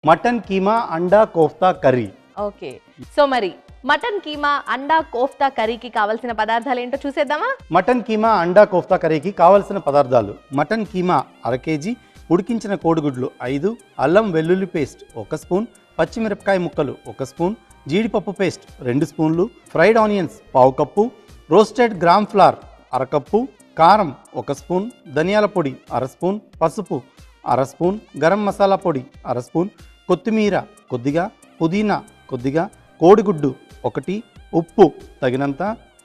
Mutton keema అండా kofta curry. Okay, so మరి mutton keema అండా కోఫ్తా కర్రీకి కావాల్సిన పదార్థాలు ఏంటో చూసేద్దామా? మటన్ కీమా అండా కోఫ్తా కర్రీకి కావాల్సిన పదార్థాలు: మటన్ కీమా అర కేజీ, ఉడికించిన కోడిగుడ్లు 5, అల్లం వెల్లుల్లి పేస్ట్ 1 స్పూన్, పచ్చిమిరపకాయ ముక్కలు 1 స్పూన్, జీడిపప్పు పేస్ట్ 2 స్పూన్లు, fried onions 1/2 cup, roasted gram flower అర కప్పు, కారం 1 స్పూన్, ధనియాల పొడి అర స్పూన్, పసుపు అర స్పూన్, గరం మసాలా పొడి అర స్పూన్, కొత్తిమీర కొద్దిగా, పుదీనా కొద్దిగా, కోడిగుడ్డు 1, ఉప్పు తగినంత,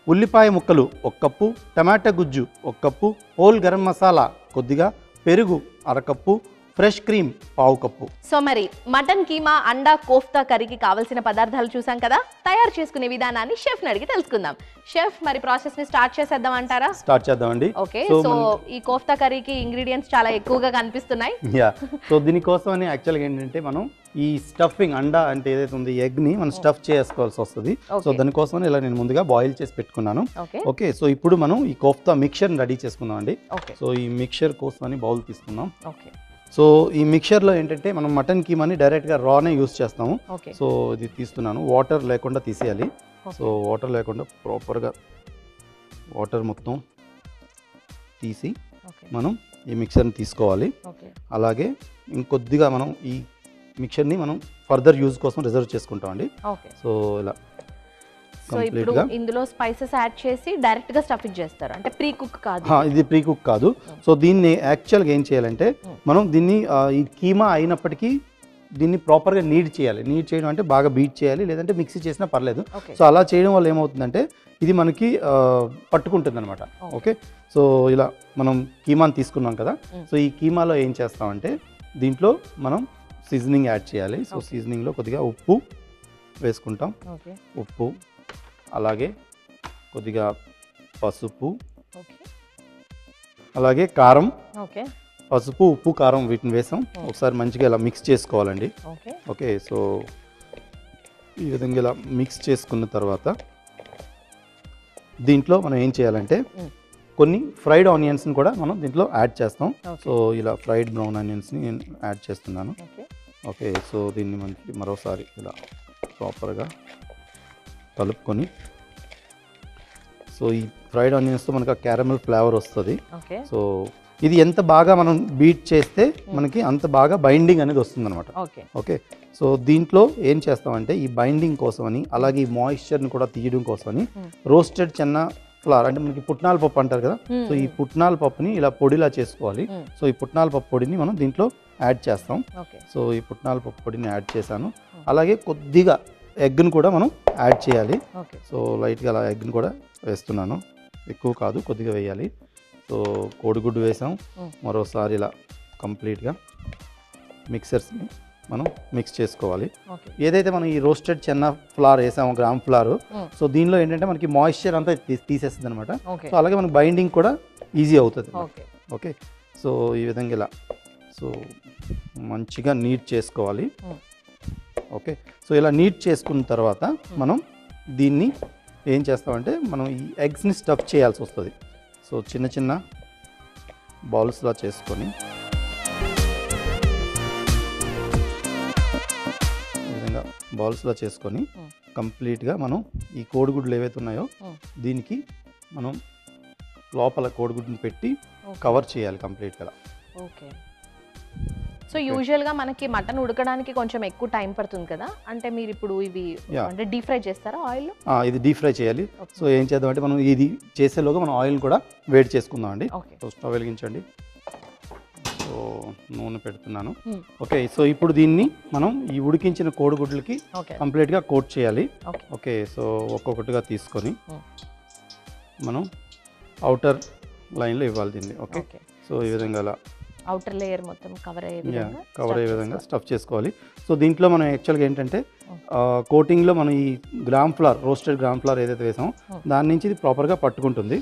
ఉల్లిపాయ ముక్కలు 1 కప్పు, టమాటా గుజ్జు 1 కప్పు, హోల్ గరం మసాలా కొద్దిగా, పెరుగు అర cup, fresh cream 1/2 cup. So మరి మటన్ కీమా అండా కోఫ్తా కర్రీకి కావాల్సిన పదార్థాలు చూసాం కదా. తయారు చేసుకునే విధానాన్ని షెఫ్ని అడిగి తెలుసుకుందాం. షెఫ్, మరి ప్రాసెస్ ని స్టార్ట్ చేసేద్దాం అంటారా? స్టార్ట్ చేద్దామండి. ఓకే, సో ఈ కోఫ్తా కర్రీకి ఇంగ్రీడియంట్స్ చాలా ఎక్కువగా కనిపిస్తున్నాయి. సో దీనికోసం అని యాక్చువల్గా ఏంటంటే మనం ఈ స్టఫింగ్ అండా అంటే ఏదైతే ఉంది ఎగ్ని మనం స్టఫ్ చేసుకోవాల్సి వస్తుంది. సో దానికోసం ఇలా నేను ముందుగా బాయిల్ చేసి పెట్టుకున్నాను. ఓకే, సో ఇప్పుడు మనం ఈ కోఫ్తా మిక్చర్ని రెడీ చేసుకుందాం అండి. సో ఈ మిక్చర్ కోసం అని బౌల్ తీసుకుందాం. సో ఈ మిక్చర్లో ఏంటంటే మనం మటన్ కీమాని డైరెక్ట్గా రానే యూస్ చేస్తాము. సో ఇది తీస్తున్నాను, వాటర్ లేకుండా తీసేయాలి. సో వాటర్ లేకుండా ప్రాపర్గా వాటర్ మొత్తం తీసి మనం ఈ మిక్చర్ని తీసుకోవాలి. అలాగే ఇంకొద్దిగా మనం ఈ మిక్చర్ని మనం ఫర్దర్ యూజ్ కోసం రిజర్వ్ చేసుకుంటామండి. సో ఇలా సో ఇప్పుడు ఇందులో స్పైసెస్ యాడ్ చేసి డైరెక్ట్ గా స్టఫింగ్ చేస్తారు, అంటే ప్రీ కుక్ కాదు. ఇది ప్రీ కుక్ కాదు. సో దీన్ని యాక్చువల్గా ఏం చేయాలంటే మనం దీన్ని ఈ కీమా అయినప్పటికీ దీన్ని ప్రాపర్గా నీడ్ చేయాలి. నీడ్ చేయడం అంటే బాగా బీట్ చేయాలి, లేదంటే మిక్సీ చేసినా పర్లేదు. సో అలా చేయడం వల్ల ఏమవుతుందంటే ఇది మనకి పట్టుకుంటుంది అనమాట. ఓకే, సో ఇలా మనం కీమాని తీసుకున్నాం కదా. సో ఈ కీమాలో ఏం చేస్తామంటే దీంట్లో మనం సీజనింగ్ యాడ్ చేయాలి. సో సీజనింగ్లో కొద్దిగా ఉప్పు వేసుకుంటాం. ఉప్పు, అలాగే కొద్దిగా పసుపు, అలాగే కారం, పసుపు, ఉప్పు, కారం వీటిని వేసాం. ఒకసారి మంచిగా ఇలా మిక్స్ చేసుకోవాలండి. ఓకే, సో ఈ విధంగా ఇలా మిక్స్ చేసుకున్న తర్వాత దీంట్లో మనం ఏం చేయాలంటే కొన్ని ఫ్రైడ్ ఆనియన్స్ని కూడా మనం దీంట్లో యాడ్ చేస్తాం. సో ఇలా ఫ్రైడ్ బ్రౌన్ ఆనియన్స్ని నేను యాడ్ చేస్తున్నాను. ఓకే, సో దీన్ని మనకి మరోసారి ఇలా ప్రాపర్గా కలుపుకొని, సో ఈ ఫ్రైడ్ ఆనియన్స్తో మనకు ఆ క్యారమెల్ ఫ్లేవర్ వస్తుంది. సో ఇది ఎంత బాగా మనం బీట్ చేస్తే మనకి అంత బాగా బైండింగ్ అనేది వస్తుంది అనమాట. ఓకే, సో దీంట్లో ఏం చేస్తామంటే ఈ బైండింగ్ కోసమని, అలాగే ఈ మాయిశ్చర్ని కూడా తీయడం కోసమని రోస్టెడ్ చెన్న ఫ్లవర్ అంటే మనకి పుట్నాల పప్పు అంటారు కదా. సో ఈ పుట్నాల పప్పుని ఇలా పొడిలా చేసుకోవాలి. సో ఈ పుట్నాల పప్పు పొడిని మనం దీంట్లో యాడ్ చేస్తాం. సో ఈ పుట్నాల పప్పు పొడిని యాడ్ చేశాను. అలాగే కొద్దిగా ఎగ్ని కూడా మనం యాడ్ చేయాలి. సో లైట్గా అలా ఎగ్ని కూడా వేస్తున్నాను, ఎక్కువ కాదు, కొద్దిగా వేయాలి. సో కోడిగుడ్డు వేసాం. మరోసారి ఇలా కంప్లీట్గా మిక్సర్స్ని మనం మిక్స్ చేసుకోవాలి. ఏదైతే మనం ఈ రోస్టెడ్ చెన్న ఫ్లవర్ వేసామో, గ్రామ్ ఫ్లవర్, సో దీనిలో ఏంటంటే మనకి మాయిశ్చర్ అంతా తీసేస్తుంది అనమాట. సో అలాగే మనకి బైండింగ్ కూడా ఈజీ అవుతుంది. ఓకే, సో ఈ విధంగా ఇలా సో మంచిగా నీట్ చేసుకోవాలి. ఓకే, సో ఇలా నీట్ చేసుకున్న తర్వాత మనం దీన్ని ఏం చేస్తామంటే మనం ఈ ఎగ్స్ని స్టఫ్ చేయాల్సి వస్తుంది. సో చిన్న చిన్న బౌల్స్లా చేసుకొని ఈ విధంగా బౌల్స్లా చేసుకొని కంప్లీట్గా మనం ఈ కోడిగుడ్లు ఏవైతే ఉన్నాయో దీనికి మనం లోపల కోడిగుడ్డుని పెట్టి కవర్ చేయాలి కంప్లీట్గా. ఓకే, సో యూజువల్గా మనకి మటన్ ఉడకడానికి కొంచెం ఎక్కువ టైం పడుతుంది కదా, అంటే మీరు ఇప్పుడు ఇవి అంటే డీప్ ఫ్రై చేస్తారా ఆయిల్లో? ఇది డీప్ ఫ్రై చేయాలి. సో ఏం చేద్దాం అంటే మనం ఇది చేసేలోగా మనం ఆయిల్ కూడా వేడి చేసుకుందాం అండి. సో స్టవ్ వెలిగించండి. సో నూనె పెడుతున్నాను. ఓకే, సో ఇప్పుడు దీన్ని మనం ఈ ఉడికించిన కోడిగుడ్లకి కంప్లీట్గా కోట్ చేయాలి. ఓకే, సో ఒక్కొక్కటిగా తీసుకొని మనం అవుటర్ లైన్లో ఇవ్వాలి దీన్ని. ఓకే, సో ఈ విధంగా అలా అవుటర్ లేయర్ మొత్తం కవర్ అయ్యే విధంగా స్టఫ్ చేసుకోవాలి. సో దీంట్లో మనం యాక్చువల్గా ఏంటంటే కోటింగ్లో మనం ఈ gram flower, roasted gram flower ఏదైతే వేసామో దాని నుంచి ఇది ప్రాపర్గా పట్టుకుంటుంది.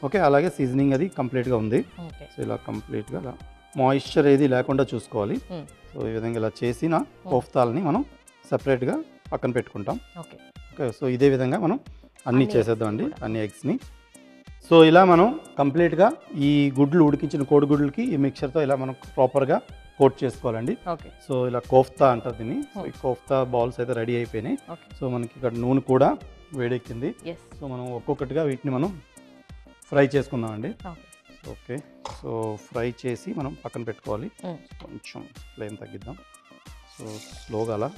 ఓకే, అలాగే సీజనింగ్ అది కంప్లీట్గా ఉంది. సో ఇలా కంప్లీట్గా మాయిశ్చర్ ఏది లేకుండా చూసుకోవాలి. సో ఈ విధంగా ఇలా చేసిన కోఫ్తాలని మనం సపరేట్గా పక్కన పెట్టుకుంటాం. ఓకే, సో ఇదే విధంగా మనం అన్నీ చేసేద్దామండి, అన్ని ఎగ్స్ని. సో ఇలా మనం కంప్లీట్గా ఈ గుడ్లు ఉడికించిన కోడిగుడ్లకి ఈ మిక్చర్తో ఇలా మనం ప్రాపర్గా కోట్ చేసుకోవాలండి. ఓకే. సో ఇలా కోఫ్తా అంటారు దీన్ని. సో ఈ కోఫ్తా బాల్స్ అయితే రెడీ అయిపోయినాయి. ఓకే. సో మనకి ఇక్కడ నూనె కూడా వేడెక్కింది. ఎస్. సో మనం ఒక్కొక్కటిగా వీటిని మనం ఫ్రై చేసుకుందామండి. ఓకే. ఓకే. సో ఫ్రై చేసి మనం పక్కన పెట్టుకోవాలి. కొంచెం ఫ్లేమ్ తగ్గిద్దాం. సో స్లోగా అలా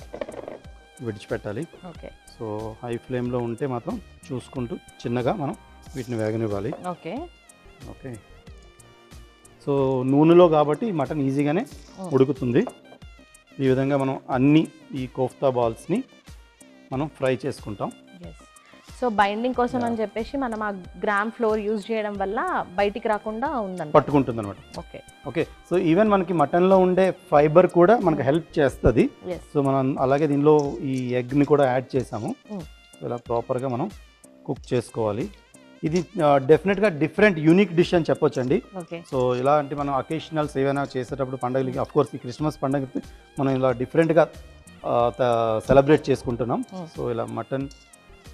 విడిచిపెట్టాలి. ఓకే. సో హై ఫ్లేమ్లో ఉంటే మాత్రం చూసుకుంటూ చిన్నగా మనం వీటిని వేగనివ్వాలి. ఓకే. ఓకే. సో నూనెలో కాబట్టి మటన్ ఈజీగానే ఉడుకుతుంది. ఈ విధంగా మనం అన్ని ఈ కోఫ్తా బాల్స్ని మనం ఫ్రై చేసుకుంటాం. సో బైండింగ్ కోసం అని చెప్పేసి మనం ఆ గ్రామ్ ఫ్లోర్ యూజ్ చేయడం వల్ల బయటికి రాకుండా ఉందండి, పట్టుకుంటుంది అనమాట. ఓకే. ఓకే. సో ఈవెన్ మనకి మటన్లో ఉండే ఫైబర్ కూడా మనకు హెల్ప్ చేస్తుంది. సో మనం అలాగే దీనిలో ఈ ఎగ్ని కూడా యాడ్ చేసాము. ఇలా ప్రాపర్గా మనం కుక్ చేసుకోవాలి. ఇది డెఫినెట్గా డిఫరెంట్ యూనిక్ డిష్ అని చెప్పొచ్చండి. సో ఇలాంటి మనం అకేషనల్స్ ఏవైనా చేసేటప్పుడు పండుగలకి, అఫ్కోర్స్ ఈ క్రిస్మస్ పండుగకి మనం ఇలా డిఫరెంట్గా సెలబ్రేట్ చేసుకుంటున్నాం. సో ఇలా మటన్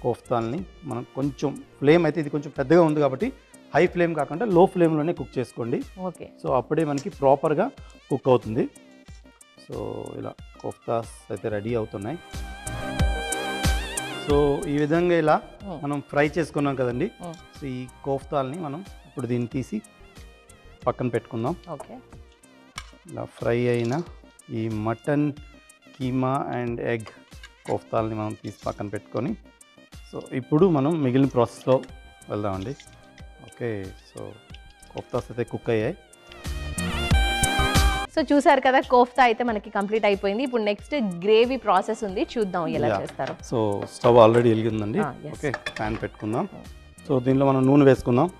కోఫ్తాల్ని మనం కొంచెం ఫ్లేమ్ అయితే ఇది కొంచెం పెద్దగా ఉంది కాబట్టి హై ఫ్లేమ్ కాకుండా లో ఫ్లేమ్లోనే కుక్ చేసుకోండి. ఓకే. సో అప్పుడే మనకి ప్రాపర్గా కుక్ అవుతుంది. సో ఇలా కోఫ్తాస్ అయితే రెడీ అవుతున్నాయి. సో ఈ విధంగా ఇలా మనం ఫ్రై చేసుకున్నాం కదండి. సో ఈ కోఫ్తాల్ని మనం ఇప్పుడు దీన్ని తీసి పక్కన పెట్టుకుందాం. ఓకే. ఇలా ఫ్రై అయిన ఈ మటన్ కీమా అండ్ ఎగ్ కోఫ్తాల్ని మనం తీసి పక్కన పెట్టుకొని సో ఇప్పుడు మనం మిగిలిన ప్రాసెస్లో వెళ్దామండి. ఓకే. సో కోఫ్తాస్ అయితే కుక్ అయ్యాయి. సో చూసారు కదా, కోఫ్తా అయితే మనకి కంప్లీట్ అయిపోయింది. ఇప్పుడు నెక్స్ట్ గ్రేవీ ప్రాసెస్ ఉంది, చూద్దాం ఎలా చేస్తారు. సో స్టవ్ ఆల్రెడీ వెలిగిందండి. ఓకే. ప్యాన్ పెట్టుకుందాం. సో దీనిలో మనం నూనె వేసుకుందాం.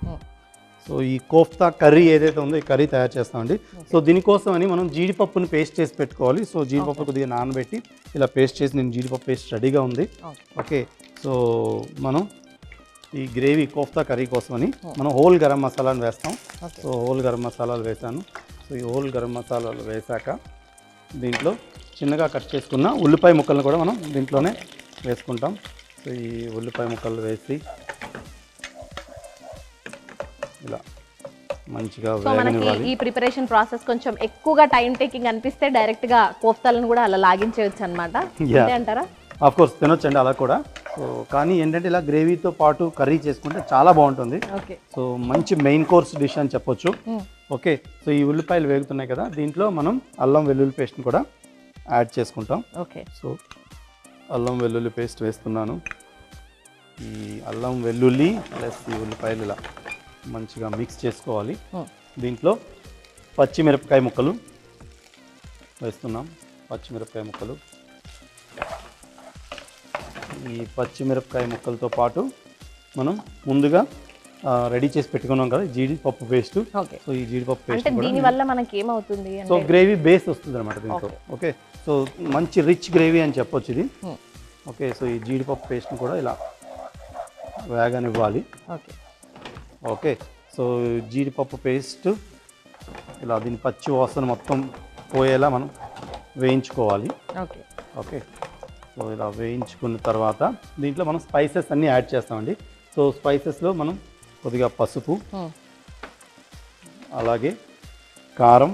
సో ఈ కోఫ్తా కర్రీ ఏదైతే ఉందో ఈ కర్రీ తయారు చేస్తామండి. సో దీనికోసం అని మనం జీడిపప్పుని పేస్ట్ చేసి పెట్టుకోవాలి. సో జీడిపప్పు కొద్దిగా నానబెట్టి ఇలా పేస్ట్ చేసి నేను జీడిపప్పు పేస్ట్ రెడీగా ఉంది. ఓకే. సో మనం ఈ గ్రేవీ కోఫ్తా కర్రీ కోసమని మనం హోల్ గరం మసాలాను వేస్తాం. సో హోల్ గరం మసాలాలు వేసాను. సో ఈ హోల్ గరం మసాలాలు వేసాక దీంట్లో చిన్నగా కట్ చేసుకున్న ఉల్లిపాయ ముక్కలను కూడా మనం దీంట్లోనే వేసుకుంటాం. సో ఈ ఉల్లిపాయ ముక్కలు వేసి ఇలా మంచిగా వేగనివ్వాలి. ఈ ప్రిపరేషన్ ప్రాసెస్ కొంచెం ఎక్కువగా టైం టేకింగ్ అనిపిస్తే డైరెక్ట్ గా కోఫ్తాలను కూడా అలా లాగించవచ్చు అనమాట అంటారా? ఆఫ్ కోర్స్ తినొచ్చండి అలా కూడా. సో కానీ ఏంటంటే ఇలా గ్రేవీతో పాటు కర్రీ చేసుకుంటే చాలా బాగుంటుంది. సో మంచి మెయిన్ కోర్స్ డిష్ అని చెప్పొచ్చు. ఓకే. సో ఈ ఉల్లిపాయలు వేగుతున్నాయి కదా, దీంట్లో మనం అల్లం వెల్లుల్లి పేస్ట్ని కూడా యాడ్ చేసుకుంటాం. ఓకే. సో అల్లం వెల్లుల్లి పేస్ట్ వేస్తున్నాను. ఈ అల్లం వెల్లుల్లి ప్లస్ ఈ ఉల్లిపాయలు ఇలా మంచిగా మిక్స్ చేసుకోవాలి. దీంట్లో పచ్చిమిరపకాయ ముక్కలు వేస్తున్నాం. పచ్చిమిరపకాయ ముక్కలు, ఈ పచ్చిమిరపకాయ ముక్కలతో పాటు మనం ముందుగా రెడీ చేసి పెట్టుకున్నాం కదా జీడిపప్పు పేస్ట్. సో ఈ జీడిపప్పు పేస్ట్ దీని వల్ల మనకి ఏమవుతుంది, సో గ్రేవీ బేస్ వస్తుంది అనమాట దీంతో. ఓకే. సో మంచి రిచ్ గ్రేవీ అని చెప్పొచ్చు ఇది. ఓకే. సో ఈ జీడిపప్పు పేస్ట్ని కూడా ఇలా వేగనివ్వాలి. ఓకే. సో జీడిపప్పు పేస్ట్ ఇలా దీని పచ్చి వాసన మొత్తం పోయేలా మనం వేయించుకోవాలి. ఓకే. సో ఇలా వేయించుకున్న తర్వాత దీంట్లో మనం స్పైసెస్ అన్నీ యాడ్ చేస్తామండి. సో స్పైసెస్లో మనం కొద్దిగా పసుపు, అలాగే కారం,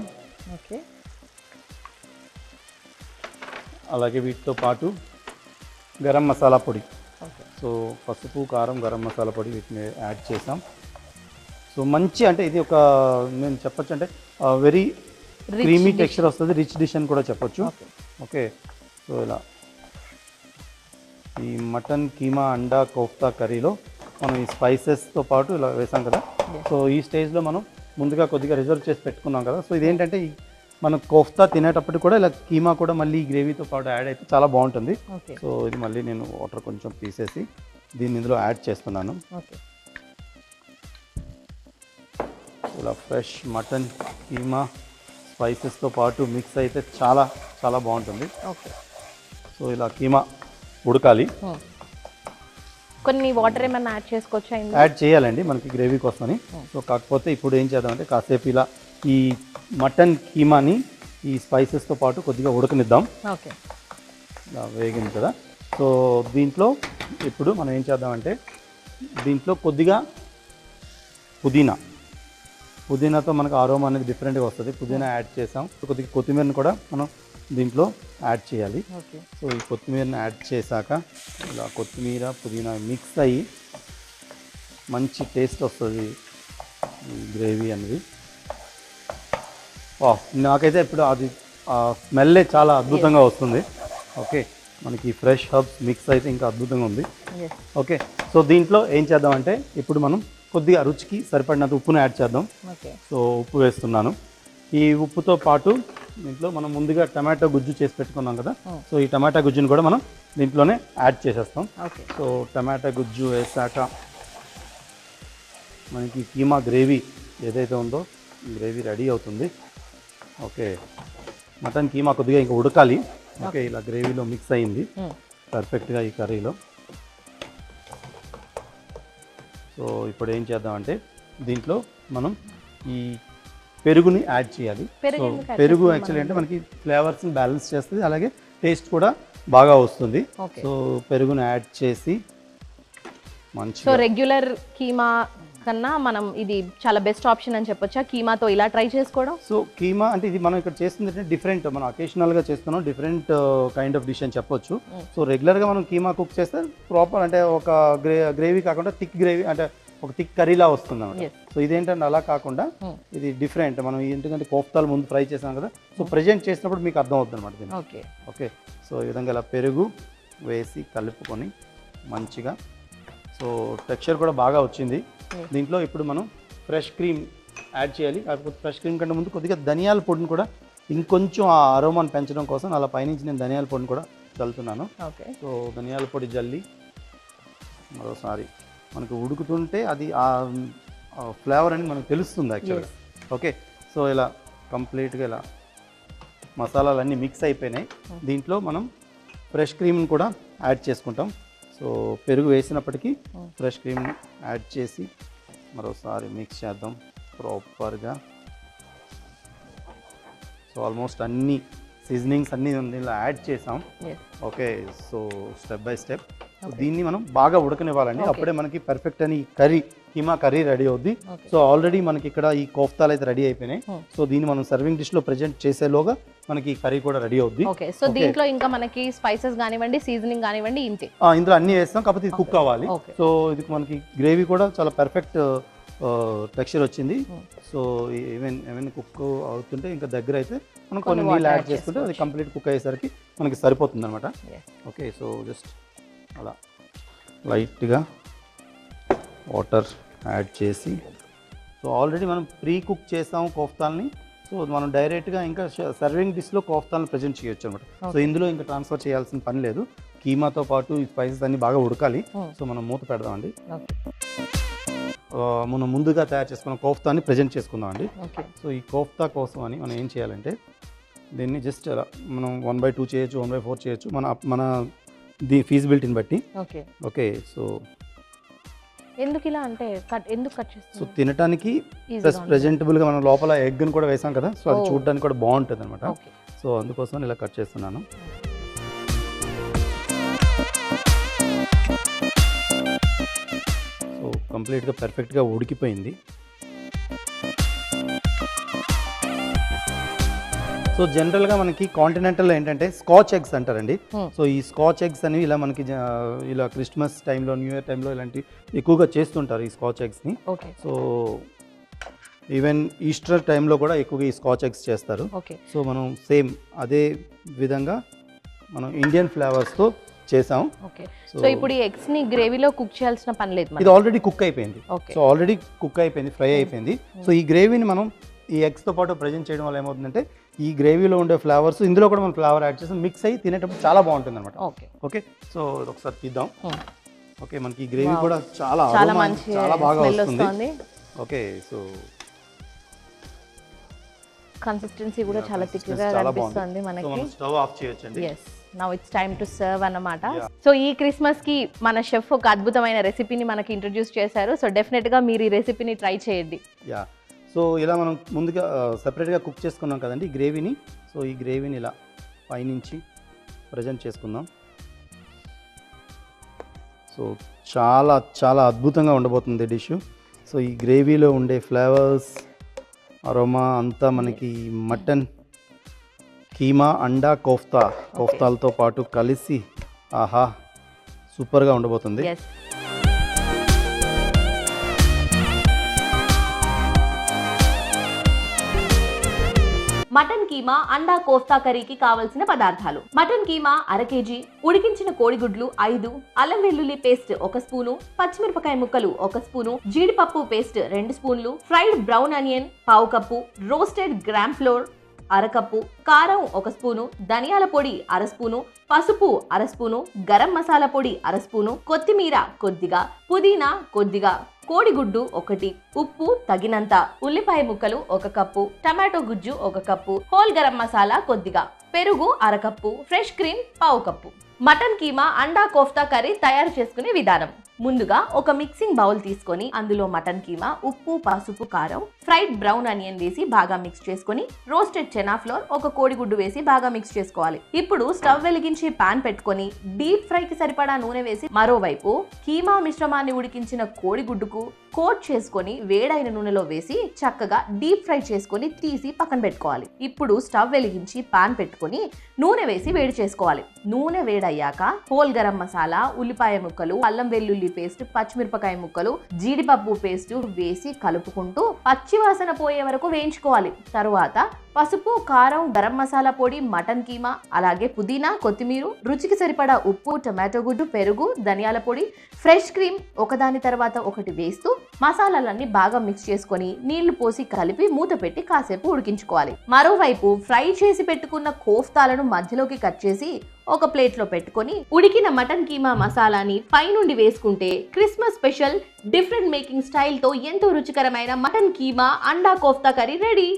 అలాగే వీటితో పాటు గరం మసాలా పొడి. సో పసుపు, కారం, గరం మసాలా పొడి వీటిని యాడ్ చేసాం. సో మంచి అంటే ఇది ఒక నేను చెప్పొచ్చు అంటే వెరీ క్రీమీ టెక్స్చర్ వస్తుంది, రిచ్ డిష్ అని కూడా చెప్పొచ్చు. ఓకే. సో ఇలా ఈ మటన్ కీమా అండా కోఫ్తా కర్రీలో మనం ఈ స్పైసెస్తో పాటు ఇలా వేసాం కదా. సో ఈ స్టేజ్లో మనం ముందుగా కొద్దిగా రిజర్వ్ చేసి పెట్టుకున్నాం కదా. సో ఇదేంటంటే మనం కోఫ్తా తినేటప్పుడు కూడా ఇలా కీమా కూడా మళ్ళీ ఈ గ్రేవీతో పాటు యాడ్ అయితే చాలా బాగుంటుంది. సో ఇది మళ్ళీ నేను వాటర్ కొంచెం తీసేసి దీన్ని ఇందులో యాడ్ చేస్తున్నాను. ఇలా ఫ్రెష్ మటన్ కీమా స్పైసెస్తో పాటు మిక్స్ అయితే చాలా చాలా బాగుంటుంది. సో ఇలా కీమా ఉడకాలి. కొన్ని వాటర్ ఏమైనా యాడ్ చేసుకోవచ్చా? యాడ్ చేయాలండి మనకి గ్రేవీ కోసమని. సో కాకపోతే ఇప్పుడు ఏం చేద్దామంటే కాసేపు ఇలా ఈ మటన్ కీమాని ఈ స్పైసెస్తో పాటు కొద్దిగా ఉడకనిద్దాం. ఇలా వేగింది కదా. సో దీంట్లో ఇప్పుడు మనం ఏం చేద్దామంటే దీంట్లో కొద్దిగా పుదీనా, పుదీనాతో మనకు ఆరోమా అనేది డిఫరెంట్గా వస్తుంది. పుదీనా యాడ్ చేసాం. కొద్దిగా కొత్తిమీరని కూడా మనం దీంట్లో యాడ్ చేయాలి. ఓకే. సో ఈ కొత్తిమీరని యాడ్ చేశాక ఇలా కొత్తిమీర పుదీనా మిక్స్ అయ్యి మంచి టేస్ట్ వస్తుంది ఈ గ్రేవీ అనేది. నాకైతే ఇప్పుడు అది స్మెల్లే చాలా అద్భుతంగా వస్తుంది. ఓకే, మనకి ఫ్రెష్ హర్బ్స్ మిక్స్ అయితే ఇంకా అద్భుతంగా ఉంది. ఓకే, సో దీంట్లో ఏం చేద్దామంటే ఇప్పుడు మనం కొద్దిగా రుచికి సరిపడినంత ఉప్పును యాడ్ చేద్దాం. ఓకే. సో ఉప్పు వేస్తున్నాను. ఈ ఉప్పుతో పాటు దీంట్లో మనం ముందుగా టమాటో గుజ్జు చేసి పెట్టుకున్నాం కదా, సో ఈ టమాటా గుజ్జుని కూడా మనం దీంట్లోనే యాడ్ చేసేస్తాం. ఓకే. సో టమాటా గుజ్జు వేసాక మనకి కీమా గ్రేవీ ఏదైతే ఉందో గ్రేవీ రెడీ అవుతుంది. ఓకే, మటన్ కీమా కొద్దిగా ఇంకా ఉడకాలి. ఓకే, ఇలా గ్రేవీలో మిక్స్ అయింది పర్ఫెక్ట్గా ఈ కర్రీలో. సో ఇప్పుడు ఏం చేద్దామంటే దీంట్లో మనం ఈ పెరుగుని యాడ్ చేయాలి. సో పెరుగు యాక్చువల్లీ అంటే మనకి ఫ్లేవర్స్ని బ్యాలెన్స్ చేస్తుంది, అలాగే టేస్ట్ కూడా బాగా వస్తుంది. సో పెరుగుని యాడ్ చేసి మంచి. సో రెగ్యులర్ కీమా కన్నా మనం ఇది చాలా బెస్ట్ ఆప్షన్ అని చెప్పొచ్చా కీమాతో ఇలా ట్రై చేసుకోవడం? సో కీమా అంటే ఇది మనం ఇక్కడ చేస్తుంది అంటే డిఫరెంట్, మనం అకేషనల్గా చేస్తున్నాం, డిఫరెంట్ కైండ్ ఆఫ్ డిష్ అని చెప్పొచ్చు. సో రెగ్యులర్గా మనం కీమా కుక్ చేస్తే ప్రాపర్ అంటే ఒక గ్రేవీ కాకుండా థిక్ గ్రేవీ అంటే ఒక థిక్ కర్రీలా వస్తుంది అన్నమాట. సో ఇదేంటంటే అలా కాకుండా ఇది డిఫరెంట్. మనం ఎందుకంటే కోఫ్తాలు ముందు ఫ్రై చేసాం కదా, సో ప్రజెంట్ చేసినప్పుడు మీకు అర్థం అవుతుంది అనమాట దీన్ని. ఓకే. ఓకే, సో ఈ విధంగా ఇలా పెరుగు వేసి కలుపుకొని మంచిగా. సో టెక్స్చర్ కూడా బాగా వచ్చింది. దీంట్లో ఇప్పుడు మనం ఫ్రెష్ క్రీమ్ యాడ్ చేయాలి. కాకపోతే ఫ్రెష్ క్రీమ్ కంటే ముందు కొద్దిగా ధనియాల పొడిని కూడా ఇంకొంచెం ఆ అరోమాని పెంచడం కోసం అలా పైనుంచి నేను ధనియాల పొడిని కూడా చల్లుతున్నాను. ఓకే. సో ధనియాల పొడి జల్లి మరోసారి మనకు ఉడుకుతుంటే అది ఆ ఫ్లేవర్ అని మనకు తెలుస్తుంది యాక్చువల్గా. ఓకే, సో ఇలా కంప్లీట్గా ఇలా మసాలాలన్నీ మిక్స్ అయిపోయినాయి. దీంట్లో మనం ఫ్రెష్ క్రీమ్ని కూడా యాడ్ చేసుకుంటాం. సో పెరుగు వేసినప్పటికీ ఫ్రెష్ క్రీమ్ యాడ్ చేసి మరోసారి మిక్స్ చేద్దాం ప్రాపర్గా. సో ఆల్మోస్ట్ అన్ని సీజనింగ్స్ అన్నీ దీనిలో యాడ్ చేసాం. Okay, so step by step దీన్ని మనం బాగా ఉడకనివ్వాలండి. అప్పుడే మనకి పర్ఫెక్ట్ అని కర్రీ కీమా కర్రీ రెడీ అవుద్ది. సో ఆల్రెడీ మనకి ఇక్కడ ఈ కోఫ్తాలు అయితే రెడీ అయిపోయినాయి. సో దీన్ని మనం సర్వింగ్ డిష్లో ప్రెజెంట్ చేసేలోగా మనకి ఈ కర్రీ కూడా రెడీ అవుద్ది. ఓకే, సో దీంట్లో ఇంకా మనకి స్పైసెస్ కానివ్వండి, సీజనింగ్ కానివ్వండి, ఇంతే ఇందులో అన్ని వేస్తాం. కాకపోతే ఇది కుక్ అవ్వాలి. సో ఇది మనకి గ్రేవీ కూడా చాలా పర్ఫెక్ట్ టెక్స్చర్ వచ్చింది. సో ఏమైనా కుక్ అవుతుంటే ఇంకా దగ్గర అయితే మనం కొన్ని నీళ్ళు యాడ్ చేసుకుంటే అది కంప్లీట్ కుక్ అయ్యేసరికి మనకి సరిపోతుంది అనమాట. ఓకే, సో జస్ట్ అలా లైట్గా వాటర్ యాడ్ చేసి. సో ఆల్రెడీ మనం ప్రీ కుక్ చేసాము కోఫ్తాల్ని. సో మనం డైరెక్ట్గా ఇంకా సర్వింగ్ డిష్లో కోఫ్తాలను ప్రజెంట్ చేయొచ్చు అనమాట. సో ఇందులో ఇంకా ట్రాన్స్ఫర్ చేయాల్సిన పని లేదు. కీమాతో పాటు ఈ స్పైసెస్ అన్ని బాగా ఉడకాలి. సో మనం మూత పెడదామండి. మనం ముందుగా తయారు చేసుకున్న కోఫ్తాని ప్రజెంట్ చేసుకుందామండి. సో ఈ కోఫ్తా కోసం అని మనం ఏం చేయాలంటే దీన్ని జస్ట్ అలా మనం 1/2 చేయొచ్చు, 1/4 చేయొచ్చు, మన ఫీజిబిలిటీని బట్టి. ఓకే, సో ఎందుకు ఇలా అంటే ఎందుకు కట్ చేస్తాం? సో తినడానికి ప్లస్ ప్రెజెంటబుల్గా మనం లోపల ఎగ్ని కూడా వేసాం కదా, సో అది చూడడానికి కూడా బాగుంటుంది అనమాట. సో అందుకోసం ఇలా కట్ చేస్తున్నాను. సో కంప్లీట్గా పర్ఫెక్ట్గా ఉడికిపోయింది. సో జనరల్గా మనకి కాంటినెంటల్లో ఏంటంటే స్కాచ్ ఎగ్స్ అంటారండి. సో ఈ స్కాచ్ ఎగ్స్ అనేవి ఇలా మనకి ఇలా క్రిస్మస్ టైంలో, న్యూ ఇయర్ టైంలో ఇలాంటివి ఎక్కువగా చేస్తుంటారు ఈ స్కాచ్ ఎగ్స్ని. సో ఈవెన్ ఈస్టర్ టైంలో కూడా ఎక్కువగా ఈ స్కాచ్ ఎగ్స్ చేస్తారు. సో మనం సేమ్ అదే విధంగా మనం ఇండియన్ ఫ్లేవర్స్తో చేసాం. సో ఇప్పుడు ఈ ఎగ్స్ ని గ్రేవీలో కుక్ చేయాల్సిన పని లేదు, ఇది ఆల్రెడీ కుక్ అయిపోయింది. సో ఆల్రెడీ కుక్ అయిపోయింది, ఫ్రై అయిపోయింది. సో ఈ గ్రేవీని మనం ఈ ఎగ్స్తో పాటు ప్రజెంట్ చేయడం వల్ల ఏమవుతుందంటే ఈ గ్రేవీలో ఉండే ఫ్లేవర్స్ ఇందులో కూడా మనం ఫ్లేవర్ యాడ్ చేసి మిక్స్ అయ్యి తినేటప్పుడు చాలా బాగుంటుంది అనమాట. ఓకే, సో ఒకసారి తీద్దాం. ఓకే, మనకి ఈ గ్రేవీ కూడా చాలా బాగా వస్తుంది. ఓకే, సో కన్సిస్టెన్సీ కూడా చాలా థిక్గా కనిపిస్తుంది మనకి. స్టవ్ ఆఫ్ చేయొచ్చండి. Now it's time to serve అన్నమాట. సో ఈ క్రిస్మస్ కి మన షెఫ్ ఒక అద్భుతమైన రెసిపీని మనకి ఇంట్రడ్యూస్ చేశారు. సో డెఫినెట్ గా మీరు ఈ రెసిపీని ట్రై చేయండి. సో ఇలా మనం ముందుగా సెపరేట్గా కుక్ చేసుకున్నాం కదండి ఈ గ్రేవీని. సో ఈ గ్రేవీని ఇలా పైనుంచి ప్రజెంట్ చేసుకుందాం. సో చాలా చాలా అద్భుతంగా ఉండబోతుంది డిష్. సో ఈ గ్రేవీలో ఉండే ఫ్లేవర్స్ అరోమా అంతా మనకి మటన్ కీమా అండా కోఫ్తాలతో పాటు కలిసి ఆహా సూపర్గా ఉండబోతుంది. ఎస్. మటన్ కీమా అండా కోఫ్తా కర్రీకి కావలసిన పదార్థాలు: మటన్ కీమా 1/2 kg, ఉడికించిన కోడిగుడ్లు 5, అల్లం వెల్లుల్లి పేస్ట్ 1 స్పూను, పచ్చిమిరపకాయ ముక్కలు 1 స్పూను, జీడిపప్పు పేస్ట్ 2 స్పూన్లు, fried brown onion 1/2 cup, roasted gram floor 1/2 cup, కారం 1 స్పూను, ధనియాల పొడి 1/2 స్పూను, పసుపు 1/2 స్పూను, గరం మసాలా పొడి 1/2 స్పూను, కొత్తిమీర కొద్దిగా, పుదీనా కొద్దిగా, కోడిగుడ్డు 1, ఉప్పు తగినంత, ఉల్లిపాయ ముక్కలు 1 కప్పు, టమాటో గుజ్జు 1 కప్పు, హోల్ గరం మసాలా కొద్దిగా, పెరుగు 1/2 cup, fresh cream 1/2 cup. Mutton keema అండా కోఫ్తా కర్రీ తయారు చేసుకునే విధానం: ముందుగా ఒక మిక్సింగ్ బౌల్ తీసుకొని అందులో మటన్ కీమా, ఉప్పు, పసుపు, కారం, ఫ్రైడ్ బ్రౌన్ ఆనియన్ వేసి బాగా మిక్స్ చేసుకొని, రోస్టెడ్ చెనా ఫ్లోర్, ఒక కోడిగుడ్డు వేసి బాగా మిక్స్ చేసుకోవాలి. ఇప్పుడు స్టవ్ వెలిగించి పాన్ పెట్టుకొని డీప్ ఫ్రై కి సరిపడా నూనె వేసి మరోవైపు కీమా మిశ్రమాన్ని ఉడికించిన కోడిగుడ్డుకు కోట్ చేసుకొని వేడైన నూనెలో వేసి చక్కగా డీప్ ఫ్రై చేసుకొని తీసి పక్కన పెట్టుకోవాలి. ఇప్పుడు స్టవ్ వెలిగించి పాన్ పెట్టుకొని నూనె వేసి వేడి చేసుకోవాలి. నూనె వేడయ్యాక హోల్ గరం మసాలా, ఉల్లిపాయ ముక్కలు, అల్లం వెల్లుల్లి పేస్ట్, పచ్చిమిరపకాయ ముక్కలు, జీడిపప్పు పేస్ట్ వేసి కలుపుకుంటూ పచ్చివాసన పోయే వరకు వేయించుకోవాలి. తరువాత పసుపు, కారం, గరం మసాలా పొడి, మటన్ కీమా, అలాగే పుదీనా, కొత్తిమీర, రుచికి సరిపడా ఉప్పు, టమాటో గుడ్డు, పెరుగు, ధనియాల పొడి, ఫ్రెష్ క్రీమ్ ఒకదాని తర్వాత ఒకటి వేస్తూ మసాలాలన్నీ బాగా మిక్స్ చేసుకొని నీళ్లు పోసి కలిపి మూత పెట్టి కాసేపు ఉడికించుకోవాలి. మరోవైపు ఫ్రై చేసి పెట్టుకున్న కోఫ్తాలను మధ్యలోకి కట్ చేసి ఒక ప్లేట్లో పెట్టుకొని ఉడికిన మటన్ కీమా మసాలాని పైనుండి వేసుకుంటే Christmas special different making style తో ఎంతో రుచికరమైన మటన్ కీమా అండా కోఫ్తా కర్రీ రెడీ.